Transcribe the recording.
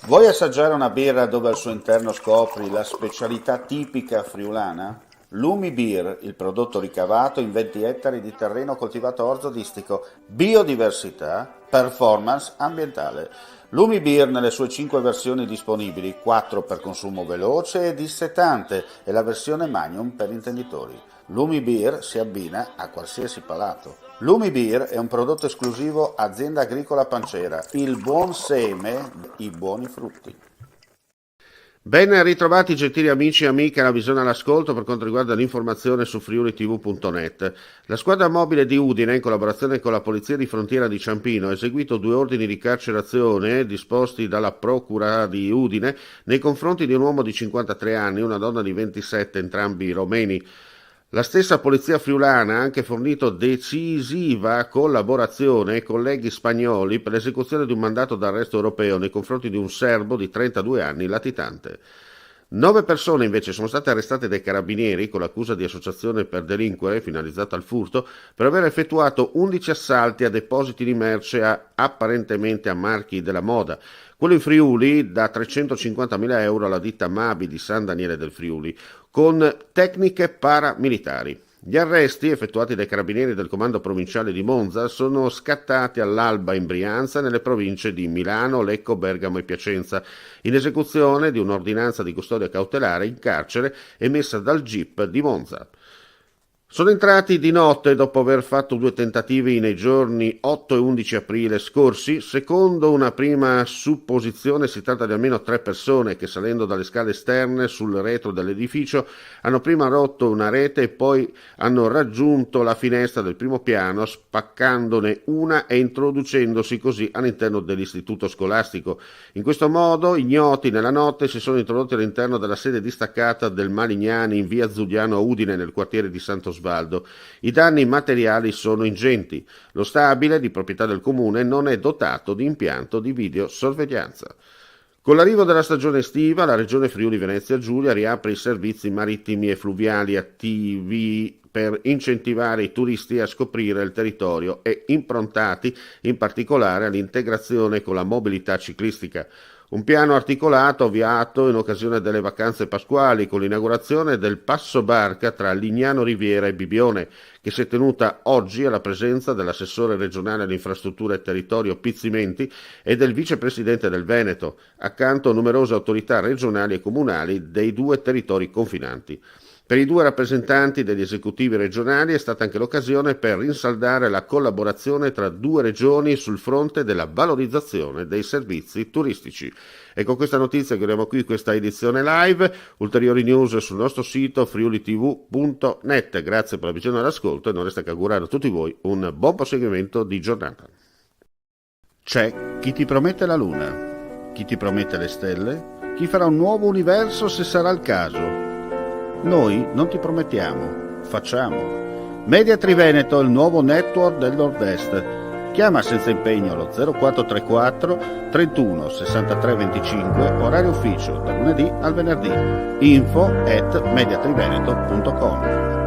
Vuoi assaggiare una birra dove al suo interno scopri la specialità tipica friulana? Lumi Beer, il prodotto ricavato in 20 ettari di terreno coltivato a orzo distico, biodiversità, performance ambientale. Lumi Beer nelle sue 5 versioni disponibili, 4 per consumo veloce e dissetante e la versione Magnum per intenditori. Lumi Beer si abbina a qualsiasi palato. Lumi Beer è un prodotto esclusivo Azienda Agricola Pancera, il buon seme, i buoni frutti. Ben ritrovati gentili amici e amiche alla visione all'ascolto per quanto riguarda l'informazione su friulitv.net. La squadra mobile di Udine, in collaborazione con la Polizia di Frontiera di Ciampino, ha eseguito 2 ordini di carcerazione disposti dalla Procura di Udine nei confronti di un uomo di 53 anni e una donna di 27, entrambi romeni. La stessa polizia friulana ha anche fornito decisiva collaborazione ai colleghi spagnoli per l'esecuzione di un mandato d'arresto europeo nei confronti di un serbo di 32 anni latitante. 9 persone invece sono state arrestate dai carabinieri con l'accusa di associazione per delinquere finalizzata al furto per aver effettuato 11 assalti a depositi di merce apparentemente a marchi della moda. Quello in Friuli da 350.000 euro alla ditta Mabi di San Daniele del Friuli, con tecniche paramilitari. Gli arresti effettuati dai carabinieri del comando provinciale di Monza sono scattati all'alba in Brianza nelle province di Milano, Lecco, Bergamo e Piacenza, in esecuzione di un'ordinanza di custodia cautelare in carcere emessa dal GIP di Monza. Sono entrati di notte dopo aver fatto 2 tentativi nei giorni 8 e 11 aprile scorsi. Secondo una prima supposizione si tratta di almeno 3 persone che, salendo dalle scale esterne sul retro dell'edificio, hanno prima rotto una rete e poi hanno raggiunto la finestra del primo piano spaccandone una e introducendosi così all'interno dell'istituto scolastico. In questo modo ignoti nella notte si sono introdotti all'interno della sede distaccata del Malignani in via Zuliano a Udine nel quartiere di Santo Svaldo. I danni materiali sono ingenti. Lo stabile, di proprietà del comune, non è dotato di impianto di videosorveglianza. Con l'arrivo della stagione estiva, la regione Friuli Venezia Giulia riapre i servizi marittimi e fluviali attivi per incentivare i turisti a scoprire il territorio e improntati in particolare all'integrazione con la mobilità ciclistica. Un piano articolato avviato in occasione delle vacanze pasquali con l'inaugurazione del Passo Barca tra Lignano Riviera e Bibione, che si è tenuta oggi alla presenza dell'assessore regionale alle infrastrutture e territorio Pizzimenti e del vicepresidente del Veneto, accanto a numerose autorità regionali e comunali dei 2 territori confinanti. Per i 2 rappresentanti degli esecutivi regionali è stata anche l'occasione per rinsaldare la collaborazione tra 2 regioni sul fronte della valorizzazione dei servizi turistici. E con questa notizia chiudiamo qui questa edizione live. Ulteriori news sul nostro sito friulitv.net. Grazie per la visione e l'ascolto e non resta che augurare a tutti voi un buon proseguimento di giornata. C'è chi ti promette la luna, chi ti promette le stelle, chi farà un nuovo universo se sarà il caso. Noi non ti promettiamo, facciamo. Media Triveneto, il nuovo network del Nord-Est. Chiama senza impegno allo 0434 31 63 25, orario ufficio, dal lunedì al venerdì. info@mediatriveneto.com.